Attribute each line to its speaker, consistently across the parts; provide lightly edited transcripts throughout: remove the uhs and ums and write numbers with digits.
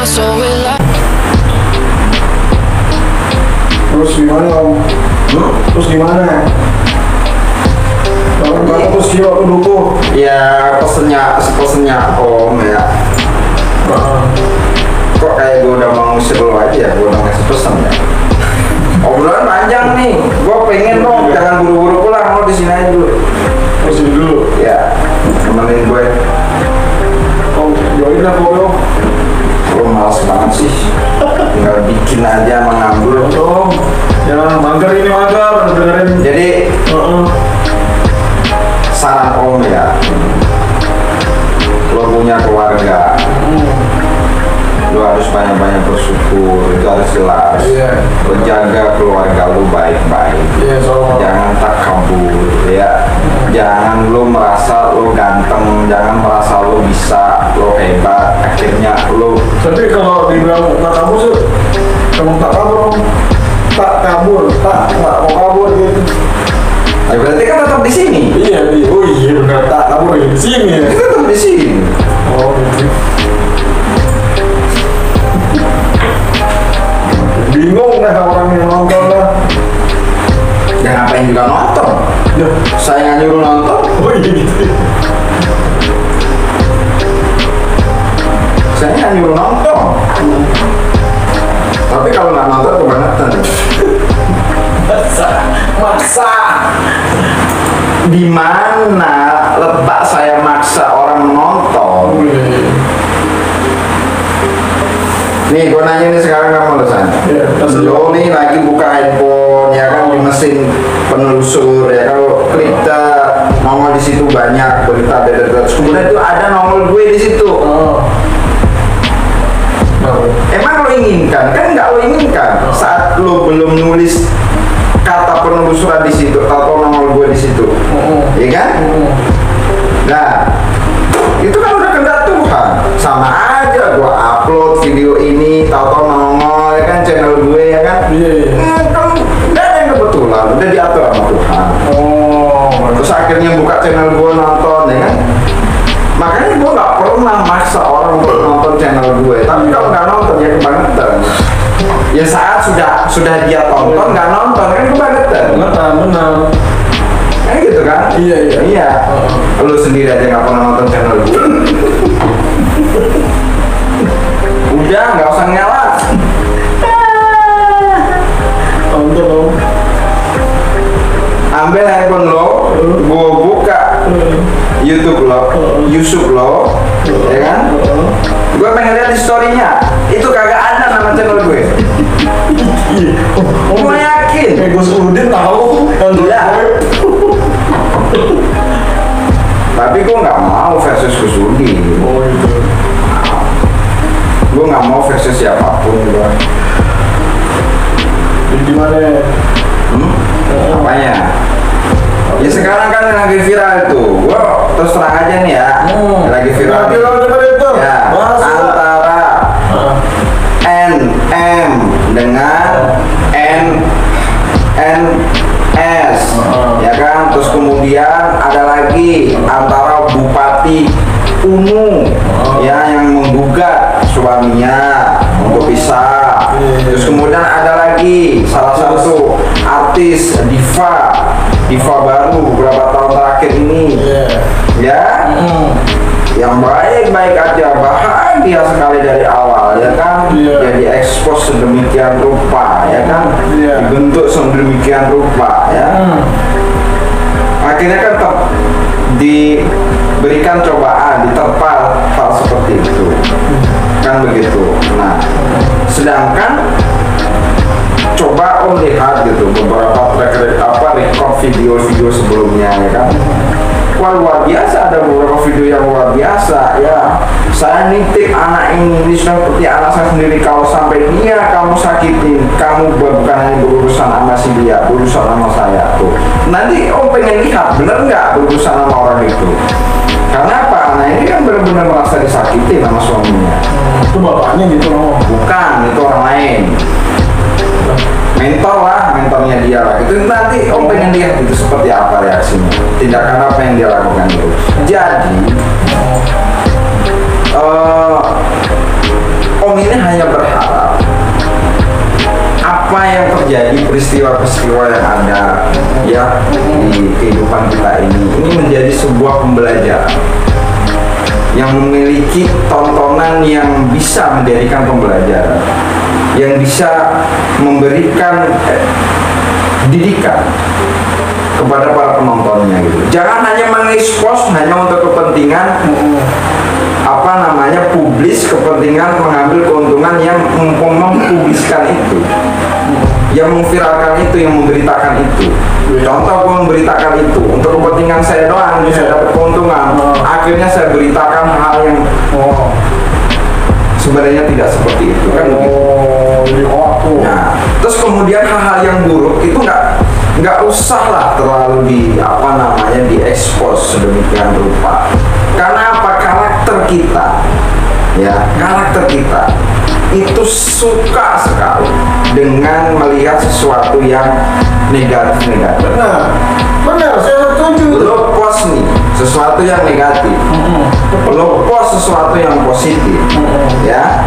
Speaker 1: my soul with light.
Speaker 2: Terus gimana om? Terus gimana? Kalau terus dia waktu dulu
Speaker 3: Ya pesennya om ya. Kok kayak gue udah mau ngusir lo aja ya, gue udah ngasih pesen ya. Obrolan panjang nih, gue pengen dong, jangan buru-buru pulang, lo di sini aja dulu.
Speaker 2: Terus dulu
Speaker 3: Ya, temenin gue.
Speaker 2: om join lah om.
Speaker 3: Lo males banget sih, tinggal bikin aja mengambil.
Speaker 2: Om, jangan mager ini mager, dengerin.
Speaker 3: Jadi saran om ya, lo punya keluarga, lo harus banyak-banyak bersyukur, itu harus jelas.
Speaker 2: Iya.
Speaker 3: Lo jaga keluarga lo baik-baik.
Speaker 2: Iya, so.
Speaker 3: Jangan takabur ya. Jangan lo merasa lo ganteng, jangan merasa lo bisa, lo hebat. Akhirnya lo.
Speaker 2: Tapi kalau dibilang tak kabur sih, emang tak kabur om. Tak kabur, tak mau kabur gitu.
Speaker 3: Ya berarti kan tetap di sini.
Speaker 2: Iya, oh iya benar tak kabur di sini ya.
Speaker 3: Kita tetap di sini.
Speaker 2: Oh gitu. Bingung dah orang yang nonton lah.
Speaker 3: Ya ngapain juga nonton?
Speaker 2: Ya,
Speaker 3: Saya nggak nyuruh nonton.
Speaker 2: oh iya gitu.
Speaker 3: Saya nggak nyuruh nonton. Tapi kalau nggak nonton kebangetan.
Speaker 2: Maksa.
Speaker 3: Di mana letak saya maksa orang menonton? Nih, gue nanya nih sekarang kamu Lesan.
Speaker 2: Iya,
Speaker 3: Lo nih lagi buka handphone ya kan di mesin penelusur ya, kalau klik nongol di situ banyak berita terus kemudian itu ada nongol gue di situ.
Speaker 2: Oh.
Speaker 3: Emang lo inginkan? Kan nggak lo inginkan saat lo belum nulis kata penelusuran di situ atau nongol gue di situ, ya kan? Nah, itu kan udah kehendak Tuhan. Sama aja gue upload video ini, tahu-tahu nongol ya kan channel gue ya kan?
Speaker 2: Iya.
Speaker 3: Kan nggak ada yang kebetulan, udah diatur sama Tuhan.
Speaker 2: Oh.
Speaker 3: Terus akhirnya buka channel gue nonton ya kan? Makanya gue nggak pernah maksa orang untuk nonton channel gue. Tapi kalau nggak nonton ya kebangetan. Ya saat sudah dia tonton nggak nonton kan kebangetan.
Speaker 2: Benar.
Speaker 3: Kayak gitu kan? Iya. Lu sendiri aja nggak pernah nonton channel gue. Udah nggak usah ngelak.
Speaker 2: Tonton om.
Speaker 3: Ambil handphone lo, gue buka YouTube lo, ya kan? Gue pengen lihat di story-nya. Itu kagak ada nama channel gue.
Speaker 2: Iya.
Speaker 3: Gue yakin.
Speaker 2: Kayak Gus Udin tahu kan
Speaker 3: Iya. Tapi gue nggak mau versus Gus Udin.
Speaker 2: Oh itu.
Speaker 3: Gue nggak mau versus siapapun gue.
Speaker 2: Jadi gimana?
Speaker 3: Apanya? Ya sekarang kan yang lagi viral itu. Gue terus terang aja nih ya. Yang lagi viral.
Speaker 2: Lagi viral seperti itu.
Speaker 3: Ya. Antara NM dengan NS, ya kan? Terus kemudian ada lagi antara Bupati Ungu ya yang menggugat suaminya untuk pisah. Terus kemudian ada lagi salah satu artis diva baru beberapa tahun terakhir ini, ya, yang baik-baik aja, bahagia sekali dari awal, ya kan? Jadi ekspos sedemikian rupa, ya kan? Dibentuk sedemikian rupa, ya. Akhirnya kan diberikan cobaan, diterpa hal seperti itu, kan begitu. Nah, sedangkan coba om lihat gitu beberapa record video-video sebelumnya, ya kan? Wah, luar biasa, ada beberapa video yang luar biasa ya. Saya nitip anak ini seperti anak saya sendiri. Kalau sampai dia kamu sakitin, kamu bukan hanya berurusan sama si dia, berurusan sama saya tuh. Nanti om pengen lihat bener nggak berurusan sama orang itu. Karena apa? Nah ini kan benar-benar merasa disakiti sama suaminya.
Speaker 2: Itu bapaknya gitu loh.
Speaker 3: Bukan, itu orang lain. Mentor lah, mentornya dia lah. Itu nanti om pengen lihat itu seperti apa reaksinya, tindakan apa yang dia lakukan itu. Jadi Om ini hanya berharap apa yang terjadi, peristiwa-peristiwa yang ada ya di kehidupan kita ini menjadi sebuah pembelajaran yang memiliki tontonan yang bisa menjadikan pembelajaran, yang bisa memberikan didikan kepada para penontonnya gitu. Jangan hanya mengekspos hanya untuk kepentingan publis, kepentingan mengambil keuntungan yang mempubliskan itu, yang memviralkan itu, yang memberitakan itu. Contoh, gue memberitakan itu untuk kepentingan saya doang, saya dapat keuntungan. Akhirnya saya beritakan hal yang sebenarnya tidak seperti itu kan begitu. Nah, terus kemudian hal-hal yang buruk itu nggak usah lah terlalu diekspos sedemikian rupa. Karena apa? Karakter kita itu suka sekali dengan melihat sesuatu yang negatif.
Speaker 2: Benar, saya setuju.
Speaker 3: Lo post nih sesuatu yang negatif, lo post sesuatu yang positif, ya,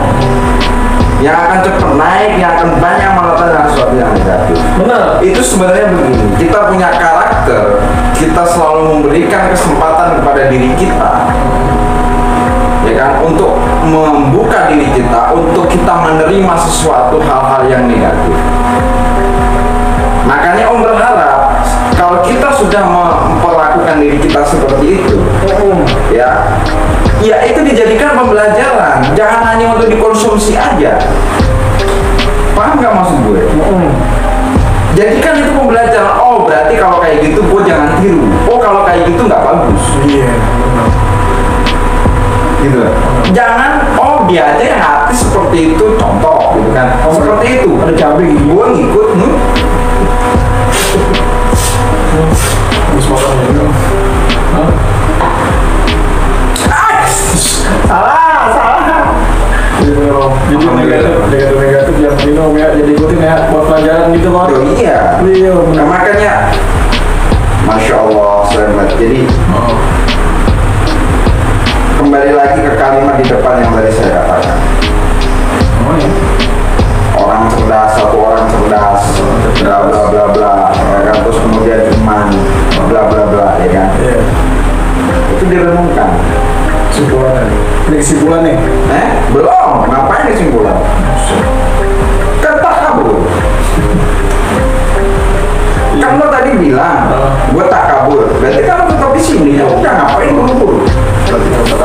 Speaker 3: yang akan cepat naik, yang akan banyak melakukan sesuatu yang negatif.
Speaker 2: Benar.
Speaker 3: Itu sebenarnya begini, kita punya karakter, kita selalu memberikan kesempatan kepada diri kita, ya kan, untuk membuka diri kita, untuk kita menerima sesuatu hal-hal yang negatif. Makanya Om berharap kalau kita sudah memperlakukan diri kita seperti itu, ya itu dijadikan pembelajaran, jangan hanya untuk dikonsumsi aja. Paham nggak maksud gue? Jadikan itu pembelajaran. Oh, berarti kalau kayak gitu gue jangan tiru. Oh, kalau kayak gitu nggak bagus.
Speaker 2: Iya.
Speaker 3: Gitu. Jangan, oh dia aja yang artis seperti itu, contoh gitu kan. Seperti itu.
Speaker 2: Ada cabai gitu.
Speaker 3: Gue ngikut.
Speaker 2: Salah. Jadi negatif yang minum ya, jadi ikutin ya buat pelajaran gitu loh.
Speaker 3: Iya. Nah, makanya, masya Allah, selamat. Jadi kembali lagi ke kalimat di depan yang tadi saya katakan. Orang cerdas, satu orang cerdas, bla bla bla bla, ya kan? Terus kemudian iman, bla bla bla, ya kan? Itu direnungkan.
Speaker 2: Kesimpulan nih.
Speaker 3: Belum. Ngapain kesimpulan? Kan tak kabur. Kan lo tadi bilang, gue tak kabur. Berarti kan lo tetap di sini. Ya udah, ngapain kabur?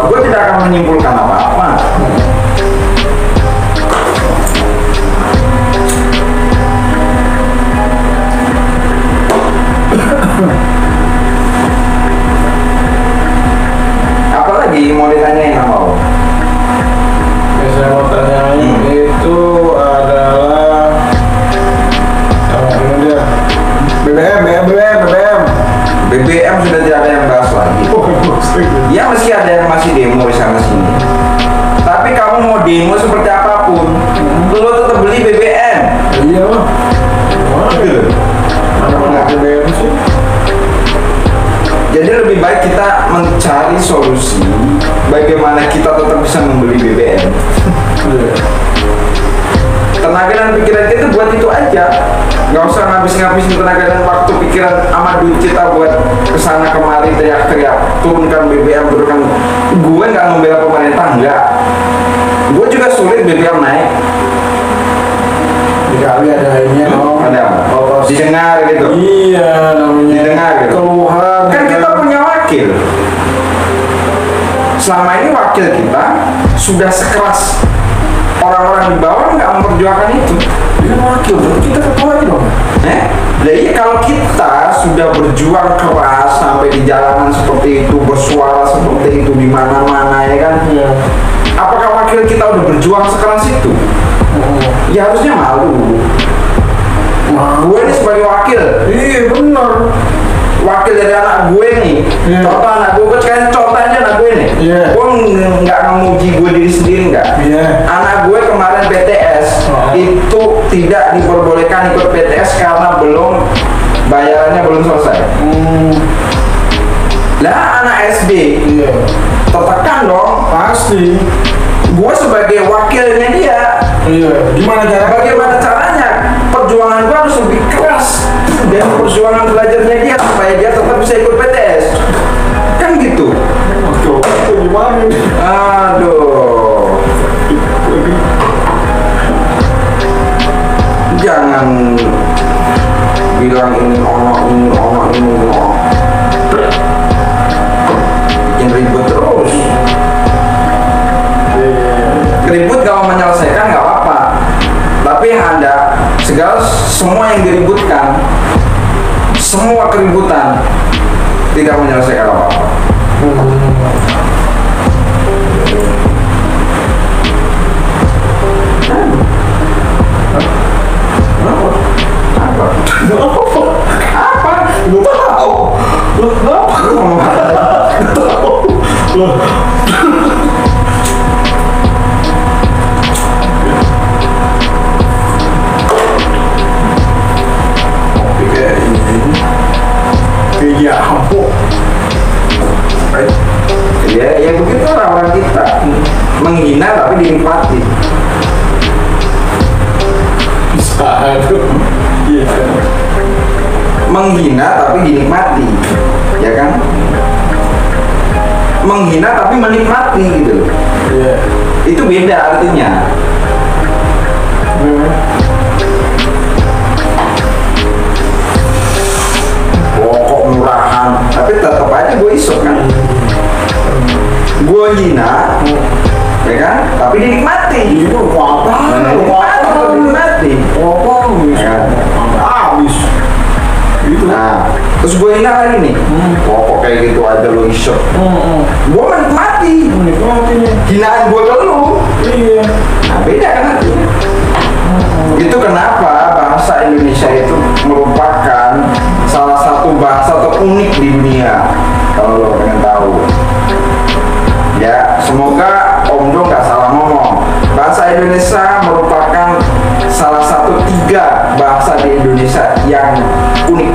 Speaker 3: Gue tidak akan menyimpulkan apa-apa. Apalagi mau ditanyain sama lo?
Speaker 2: Yang saya mau tanyain itu adalah
Speaker 3: BBM sudah tidak ada yang bahas lagi. Ya meski ada yang masih demo di sana sini. Tapi kamu mau demo seperti apapun, lo tetap beli BBM.
Speaker 2: Iya loh.
Speaker 3: Mana BBM sih? Jadi lebih baik kita mencari solusi bagaimana kita tetap bisa membeli BBM. Tenaga dan pikiran kita buat itu aja, nggak usah ngabis-ngabisin tenaga dan waktu pikiran sama duit kita buat kesana kemari teriak-teriak turunkan BBM, turunkan. Gue nggak membela pemerintah, enggak. Gue juga sulit BBM naik.
Speaker 2: Dikali ada ini
Speaker 3: ada didengar gitu.
Speaker 2: Iya, namanya
Speaker 3: didengar gitu.
Speaker 2: Keluhan.
Speaker 3: Kan kita punya wakil. Selama ini wakil kita sudah sekeras orang-orang di bawah nggak memperjuangkan itu.
Speaker 2: Dia wakil, kita ketua aja dong.
Speaker 3: Jadi kalau kita sudah berjuang keras sampai di jalanan seperti itu, bersuara seperti itu di mana-mana, ya kan? Apakah wakil kita udah berjuang sekeras itu? Ya harusnya malu. Gue ini sebagai wakil.
Speaker 2: Iya benar.
Speaker 3: Wakil dari anak gue nih. Contoh anak gue kan contoh aja anak gue nih. Gue nggak memuji gue diri sendiri nggak. Anak gue kemarin PTS itu tidak diperbolehkan ikut PTS karena bayarannya belum selesai. Lah anak SD tertekan dong.
Speaker 2: Pasti.
Speaker 3: gue sebagai wakilnya dia.
Speaker 2: Iya. Gimana caranya?
Speaker 3: Bagaimana caranya? Perjuangan gue harus lebih keras dan perjuangan belajarnya dia supaya dia tetap bisa ikut PTS. Kan gitu.
Speaker 2: Oke, itu gimana nih?
Speaker 3: Aduh. Jangan bilang ini ono bikin ribut terus. Ribut kalau menyelesaikan nggak apa-apa, tapi yang ada semua yang diributkan, semua keributan tidak menyelesaikan apa-apa. Ya begitu orang kita menghina tapi dinikmati.
Speaker 2: Bisa aduh. Iya.
Speaker 3: Menghina tapi dinikmati, ya kan? Menghina tapi menikmati gitu loh.
Speaker 2: Iya.
Speaker 3: Itu beda artinya. Pokok murahan, tapi tetap aja gue isok kan. Gue hina, ya kan? Tapi dinikmati.
Speaker 2: Itu apa?
Speaker 3: Dinikmati.
Speaker 2: Habis. Gitu.
Speaker 3: Nah, terus gue hina lagi nih. Pokok kayak gitu aja lo isok. Gue menikmati. Hinaan gue ke lu.
Speaker 2: Iya.
Speaker 3: Nah, beda kan artinya. Itu kenapa bahasa Indonesia itu merupakan salah satu bahasa terunik di dunia. Kalau lo pengen tahu. Ya, semoga Om Jo nggak salah ngomong. Bahasa Indonesia merupakan salah satu 3 bahasa di Indonesia yang unik.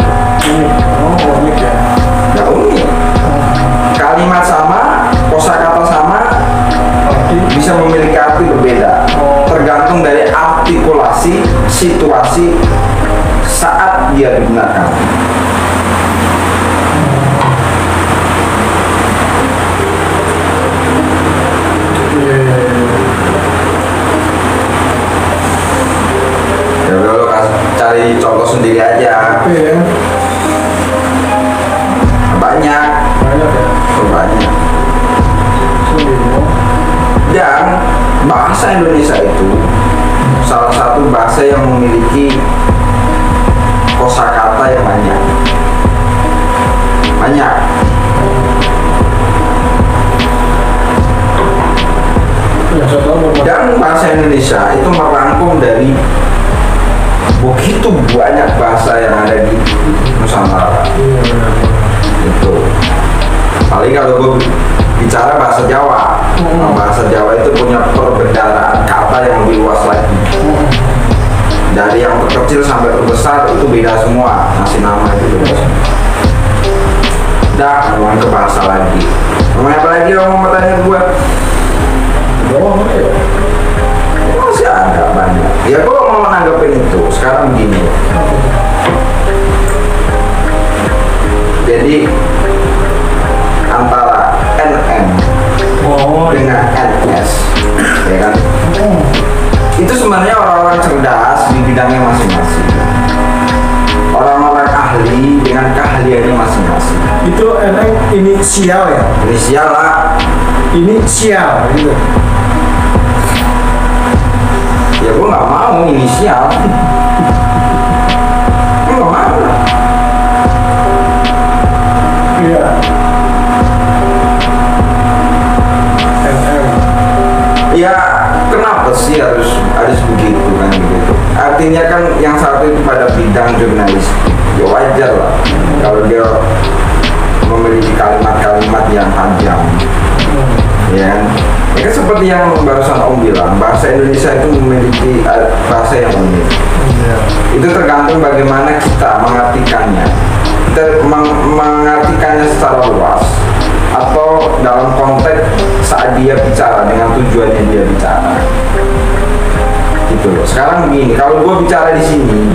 Speaker 2: Oh, unik ya.
Speaker 3: Nggak unik. Kalimat sama, kosakata sama, bisa memiliki arti berbeda. Tergantung dari artikulasi, situasi saat dia digunakan. Ya lo cari contoh sendiri aja.
Speaker 2: Iya.
Speaker 3: Banyak.
Speaker 2: Banyak ya.
Speaker 3: Banyak. Dan bahasa Indonesia itu salah satu bahasa yang memiliki kosakata yang banyak. Dan bahasa Indonesia itu merangkum dari begitu banyak bahasa yang ada di Nusantara. Itu. Paling kalau gue bicara bahasa Jawa, bahasa Jawa itu punya perbedaan kata yang lebih luas lagi. Dari yang terkecil sampai terbesar itu beda semua, ngasih nama itu beda semua. Dah, ngomong ke bahasa lagi. Ngomong apa lagi lo mau tanya gue? Masih ada banyak. Ya gue mau nanggepin itu. Sekarang begini. Jadi antara NM dengan NS, ya kan? Itu sebenarnya orang-orang cerdas di bidangnya masing-masing. Orang-orang ahli dengan keahliannya masing-masing.
Speaker 2: Itu NM inisial ya?
Speaker 3: Inisial lah.
Speaker 2: Inisial gitu.
Speaker 3: Ya gue nggak mau inisial. Gue nggak mau.
Speaker 2: Iya. NM.
Speaker 3: Ya kenapa sih harus begitu kan gitu? Artinya kan yang satu itu pada bidang jurnalistik. Ya wajar lah kalau dia memiliki kalimat-kalimat yang tajam. Ya kan? Ya kan seperti yang barusan Om bilang, bahasa Indonesia itu memiliki bahasa yang unik. Itu tergantung bagaimana kita mengartikannya. Kita mengartikannya secara luas atau dalam konteks saat dia bicara dengan tujuannya dia bicara. Gitu loh. Sekarang begini, kalau gue bicara di sini,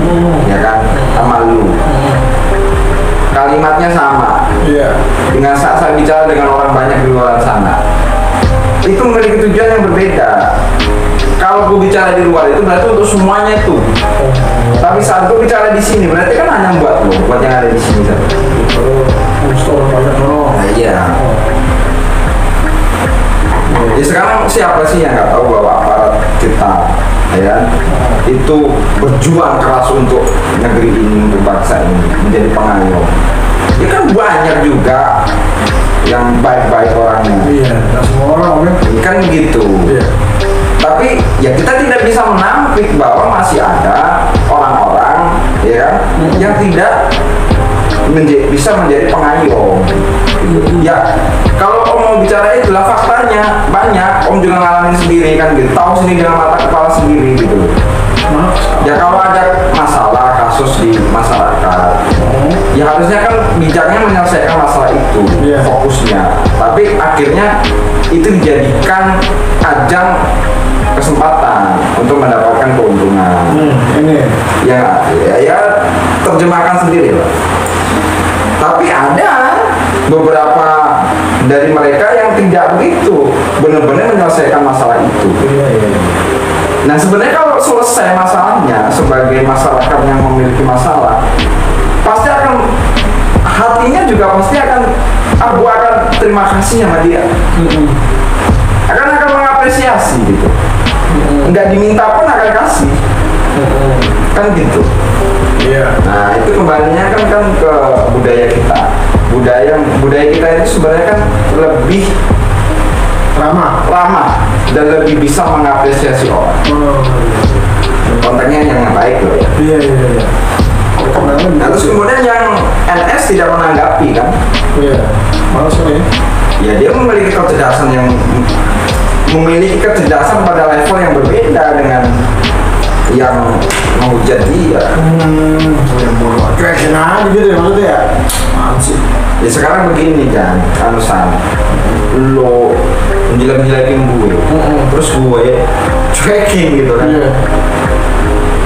Speaker 3: ya kan, sama lu, kalimatnya sama, dengan saat saya bicara dengan orang banyak di luar sana, itu memiliki tujuan yang berbeda. Kalau gue bicara di luar itu berarti untuk semuanya itu. Tapi saat gue bicara di sini berarti kan hanya buat lo, buat yang ada di sini saja. Nah, iya. Jadi sekarang siapa sih yang nggak tahu bahwa aparat kita, ya, itu berjuang keras untuk negeri ini, untuk bangsa ini, menjadi pengayom. Ya kan banyak juga yang baik-baik orangnya.
Speaker 2: Iya, nggak semua orang
Speaker 3: kan gitu.
Speaker 2: Iya.
Speaker 3: Tapi ya kita tidak bisa menampik bahwa masih ada orang-orang, ya, yang tidak bisa menjadi pengayom. Ya, kalau Om mau bicara itulah faktanya banyak. Om juga ngalamin sendiri kan gitu, tahu sendiri dengan mata kepala sendiri gitu. Ya kalau ada masalah kasus di masyarakat, ya harusnya kan bijaknya menyelesaikan masalah itu, fokusnya. Tapi akhirnya itu dijadikan ajang kesempatan untuk mendapatkan keuntungan.
Speaker 2: Ini
Speaker 3: ya terjemahkan sendiri lah. Tapi ada beberapa dari mereka yang tidak begitu, benar-benar menyelesaikan masalah itu. Nah sebenarnya kalau selesai masalahnya sebagai masyarakat yang memiliki masalah, pasti akan hatinya juga pasti akan aku akan terima kasih sama dia. Akan mengapresiasi gitu. Nggak diminta pun akan kasih. Kan gitu. Nah itu kembalinya kan ke budaya kita. Budaya kita itu sebenarnya kan lebih ramah dan lebih bisa mengapresiasi orang. Kontennya yang baik loh ya.
Speaker 2: Iya.
Speaker 3: Nah terus kemudian yang NS tidak menanggapi kan?
Speaker 2: Iya. Maksudnya?
Speaker 3: Ya dia memiliki kecerdasan pada level yang berbeda dengan yang menghujat dia.
Speaker 2: Cuekin aja gitu ya maksudnya ya.
Speaker 3: Ya sekarang begini kan, Anusan, lo menjelek-jelekin gue, terus gue cuekin gitu kan.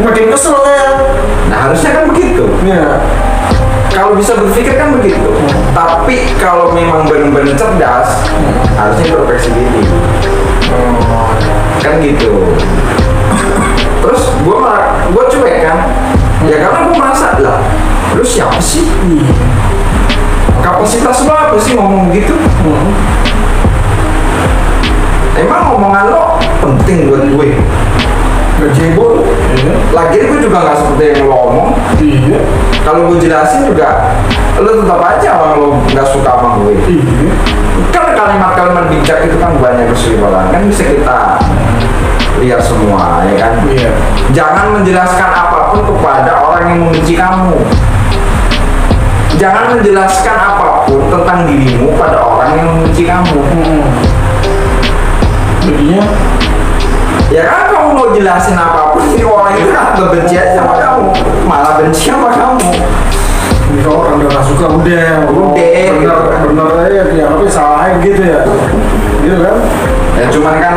Speaker 2: Makin kesel ya.
Speaker 3: Nah harusnya kan begitu. Kalau bisa berpikir kan begitu. Tapi kalau memang benar-benar cerdas, harusnya introspeksi diri. Kan gitu. Terus gue cuek kan. Ya karena gue merasa lah, lu siapa sih? Kapasitas lo apa sih ngomong gitu? Emang omongan lo penting buat gue?
Speaker 2: Gajebo.
Speaker 3: Lagian gue juga nggak seperti yang lo omong. Kalau gue jelasin juga, lo tetap aja orang lo nggak suka sama gue. Kan kalimat-kalimat bijak itu kan banyak kesulitan, kan bisa kita lihat semua, ya kan? Jangan menjelaskan apapun kepada orang yang membenci kamu. Jangan menjelaskan apapun tentang dirimu pada orang yang membenci kamu.
Speaker 2: Jadinya
Speaker 3: ya kan kamu mau jelasin apapun, jadi orang itu kan benci aja sama kamu, malah benci sama kamu.
Speaker 2: Ini kalau orang udah gak suka udah bener aja ya, tapi salahnya gitu ya, gitu kan?
Speaker 3: Ya cuman kan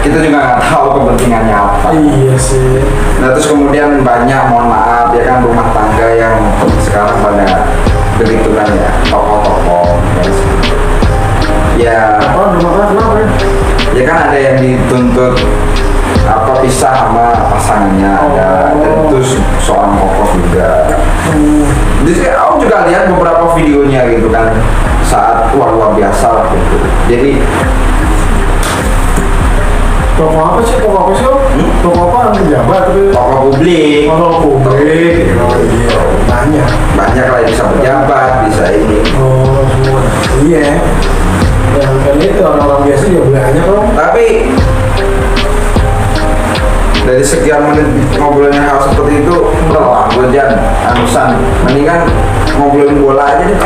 Speaker 3: kita juga nggak tahu kepentingannya apa.
Speaker 2: Iya sih.
Speaker 3: Nah terus kemudian banyak, mohon maaf ya kan, rumah tangga yang sekarang pada begituan ya, tokoh-tokoh ya.
Speaker 2: Apa rumah tangga kenapa ya?
Speaker 3: Ya kan ada yang dituntut pisah sama pasangannya, ada terus seorang kokoh juga. Jadi aku juga lihat beberapa videonya gitu kan, saat luar biasa lah gitu. Jadi
Speaker 2: tokoh apa sih? Tokoh apa? Pejabat tapi
Speaker 3: tokoh publik.
Speaker 2: Tokoh publik. Iya.
Speaker 3: Banyak lah, bisa pejabat, bisa ini.
Speaker 2: Semua. Iya. Yang kan itu orang-orang biasa juga banyak loh.
Speaker 3: Tapi dari sekian menit ngobrolnya hal seperti itu, udah gue jangan Anusan, mendingan ngobrolin bola aja deh.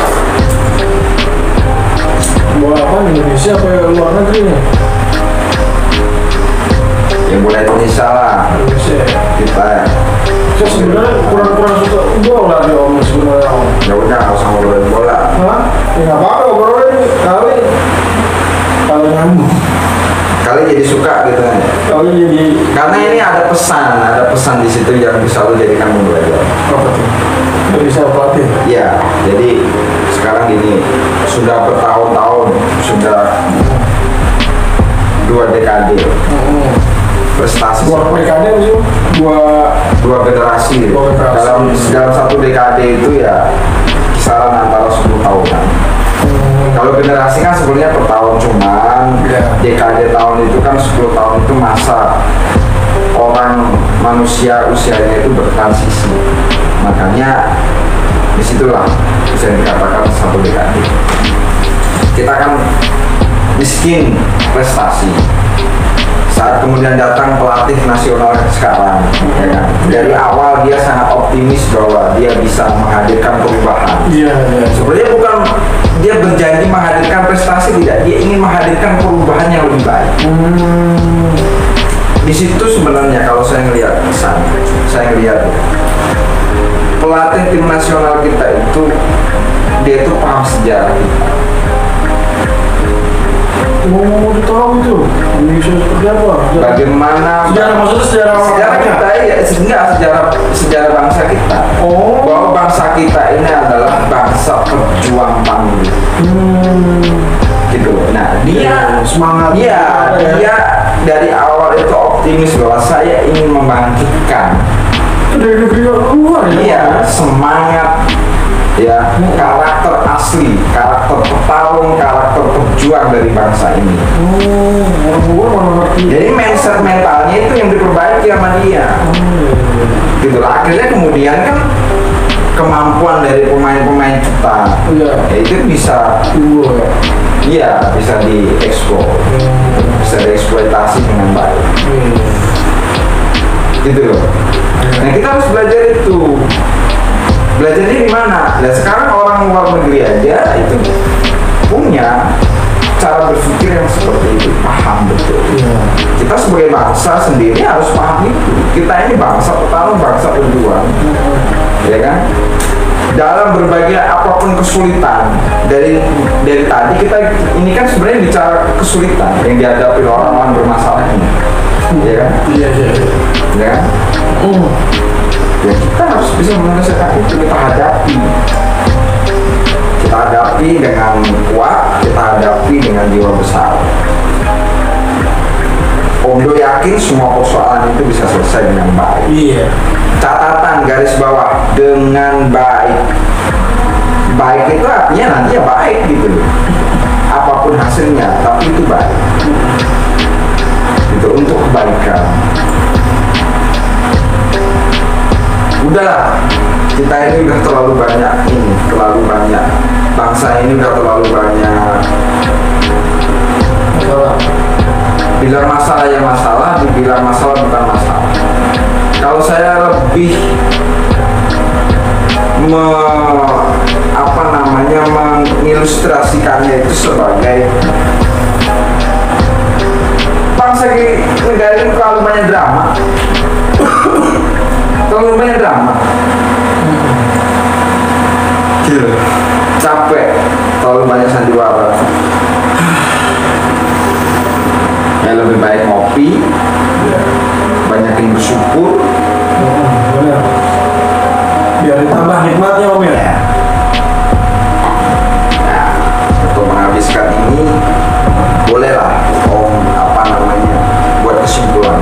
Speaker 2: Bola apa? Indonesia apa luar negeri nih?
Speaker 3: Ya bola Indonesia lah.
Speaker 2: Indonesia.
Speaker 3: Kita ya.
Speaker 2: Saya sebenarnya kurang suka bola di Om sebenarnya.
Speaker 3: Ya udah, nggak usah ngobrolin bola.
Speaker 2: Hah? Ya nggak apa-apa ngobrolin. aja jadi.
Speaker 3: Karena ini ada pesan di situ yang bisa lo jadikan pembelajaran.
Speaker 2: Apa tuh? Nggak bisa pelatih.
Speaker 3: Ya, jadi sekarang gini, sudah bertahun-tahun, sudah 2 dekade prestasi.
Speaker 2: 2 dekade sih?
Speaker 3: 2 generasi. Dalam 1 dekade itu ya kisaran antara 10 tahunan. Kalau generasi kan sebenarnya per tahun, cuman dekade tahun itu kan 10 tahun itu masa orang manusia usianya itu bertransisi. Makanya disitulah bisa dikatakan 1 dekade. Kita kan miskin prestasi. Saat kemudian datang pelatih nasional sekarang, ya kan? Dari awal dia sangat optimis bahwa dia bisa menghadirkan perubahan. Sebenarnya bukan dia berjanji menghadirkan prestasi, tidak, dia ingin menghadirkan perubahan yang lebih baik. Di situ sebenarnya kalau saya ngelihat pelatih tim nasional kita itu dia itu paham sejarah kita.
Speaker 2: Mau ditolong itu, bisa seperti apa?
Speaker 3: Bagaimana
Speaker 2: sejarah, maksudnya
Speaker 3: sejarah kita ya, sejarah bangsa kita. Bahwa bangsa kita ini adalah bangsa pejuang tangguh. Gitu. Nah, dia
Speaker 2: semangat.
Speaker 3: Dia dari awal itu optimis bahwa saya ingin membangkitkan.
Speaker 2: Dari negeri luar ya.
Speaker 3: Iya, semangat. Ya, karakter asli, karakter petarung, karakter pejuang dari bangsa ini. Jadi mindset mentalnya itu yang diperbaiki sama dia. Gitu lah. Akhirnya kemudian kan kemampuan dari pemain-pemain kita, itu bisa bisa diekspor, bisa dieksploitasi dengan baik. Gitu loh. Nah, kita harus belajar itu. Belajarnya di mana? Dan sekarang orang luar negeri aja itu punya cara berpikir yang seperti itu, paham betul. Kita sebagai bangsa sendiri harus paham itu. Kita ini bangsa petarung, bangsa pejuang, ya kan? Dalam berbagai apapun kesulitan dari tadi kita ini kan sebenarnya bicara kesulitan yang dihadapi orang-orang bermasalah ini, ya kan? Ya kan? Ya kita harus bisa menyelesaikan itu, kita hadapi dengan kuat, kita hadapi dengan jiwa besar. Omdo yakin semua persoalan itu bisa selesai dengan baik. Catatan garis bawah, dengan baik. Baik itu artinya nanti ya baik gitu, apapun hasilnya, tapi itu baik. Itu untuk kebaikan. Udahlah, kita ini udah terlalu banyak bangsa ini udah terlalu banyak bilang masalah ya masalah, dibilang masalah bukan masalah. Kalau saya lebih mengilustrasikannya itu sebagai bangsa negara ini terlalu banyak drama. Gila, capek, terlalu banyak sandiwara. Ya lebih baik ngopi, banyakin bersyukur,
Speaker 2: biar ditambah nikmatnya Om ya.
Speaker 3: Nah, untuk menghabiskan ini, bolehlah Om buat kesimpulan.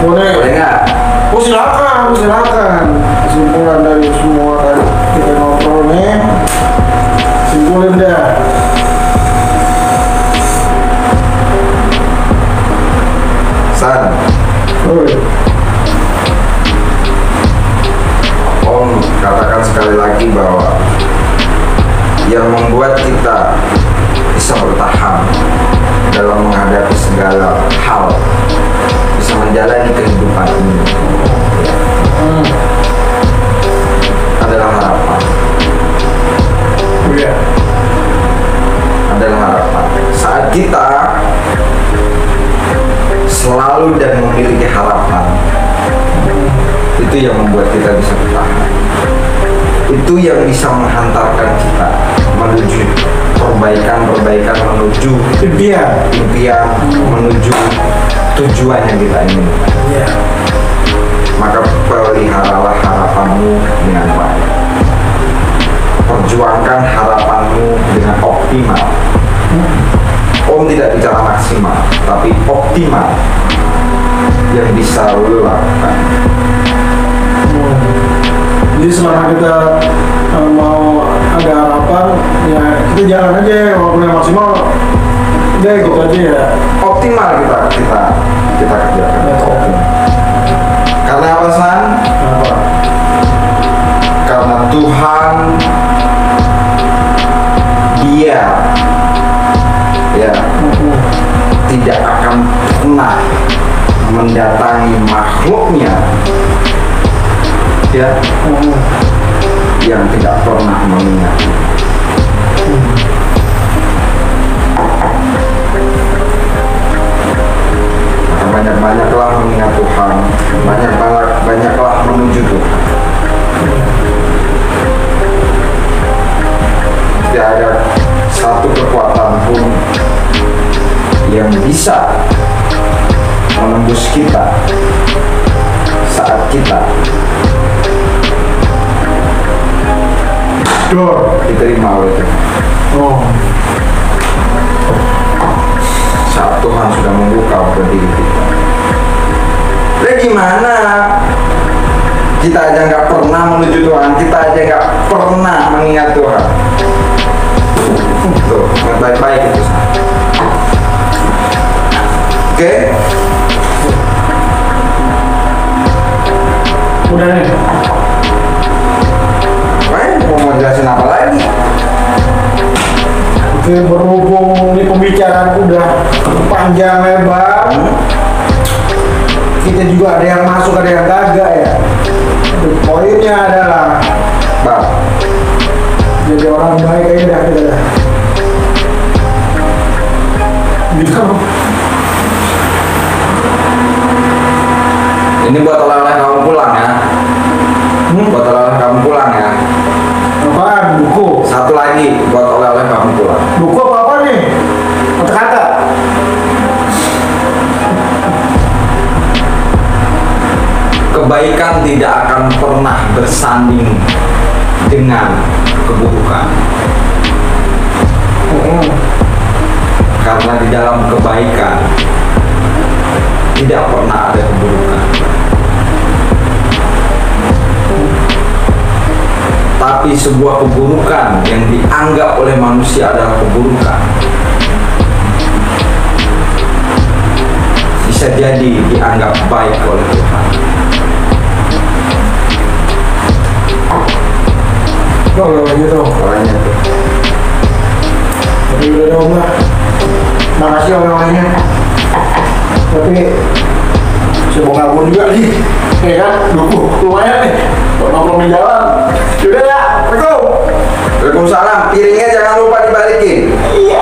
Speaker 3: Boleh nggak?
Speaker 2: Silakan. Kesimpulan dari semua tadi kita ngobrol nih, simpulin dah.
Speaker 3: San, Om katakan sekali lagi bahwa yang membuat kita bisa bertahan dalam menghadapi segala hal, bisa menjalani kehidupan ini, adalah harapan. Adalah harapan. Saat kita selalu dan memiliki harapan, itu yang membuat kita bisa bertahan. Itu yang bisa menghantarkan kita menuju perbaikan menuju impian, menuju tujuan yang kita inginkan.
Speaker 2: Iya.
Speaker 3: Maka peliharalah harapanmu dengan baik. Perjuangkan harapanmu dengan optimal. Om tidak bicara maksimal, tapi optimal yang bisa lo lakukan.
Speaker 2: Jadi selama kita mau ada harapan, ya kita jalan aja, walaupun yang maksimal, udah gitu aja ya.
Speaker 3: Optimal kita kerjakan. Karena apa, San?
Speaker 2: Kenapa?
Speaker 3: Karena Tuhan Dia ya tidak akan pernah mendatangi makhluknya ya yang tidak pernah mengingat. Maka banyak-banyaklah mengingat Tuhan, banyaklah menuju Tuhan. Tidak ada satu kekuatan pun yang bisa menembus kita saat kita diterima oleh Tuhan. Saat Tuhan sudah membuka berdiri kita. Lalu gimana? Kita aja nggak pernah menuju Tuhan, kita aja nggak pernah mengingat Tuhan. Tuh, yang baik-baik itu. Oke?
Speaker 2: Udah nih.
Speaker 3: Mau jelasin apa lagi?
Speaker 2: Oke, berhubung ini pembicaraan udah panjang lebar, kita juga ada yang masuk, ada yang kagak ya. Poinnya adalah,
Speaker 3: Bang,
Speaker 2: jadi orang baik aja dah kita dah. Gitu.
Speaker 3: ini buat oleh-oleh kamu pulang ya. Buat oleh-oleh kamu pulang ya.
Speaker 2: Apaan? Buku?
Speaker 3: Satu lagi buat oleh-oleh kamu pulang.
Speaker 2: Buku apa nih? Kata-kata?
Speaker 3: Kebaikan tidak akan pernah bersanding dengan keburukan. Karena di dalam kebaikan tidak pernah ada keburukan. Tapi sebuah keburukan yang dianggap oleh manusia adalah keburukan bisa jadi dianggap baik oleh Tuhan.
Speaker 2: Kalau gitu.
Speaker 3: Orangnya tuh.
Speaker 2: Tapi udah dong lah. Makasih orang-orangnya. Tapi saya mau ngabur juga nih. Ya kan? Lumayan nih. Buat nongkrong di jalan. Yaudah ya. Assalamualaikum.
Speaker 3: Waalaikumsalam. Piringnya jangan lupa dibalikin.
Speaker 2: Iya.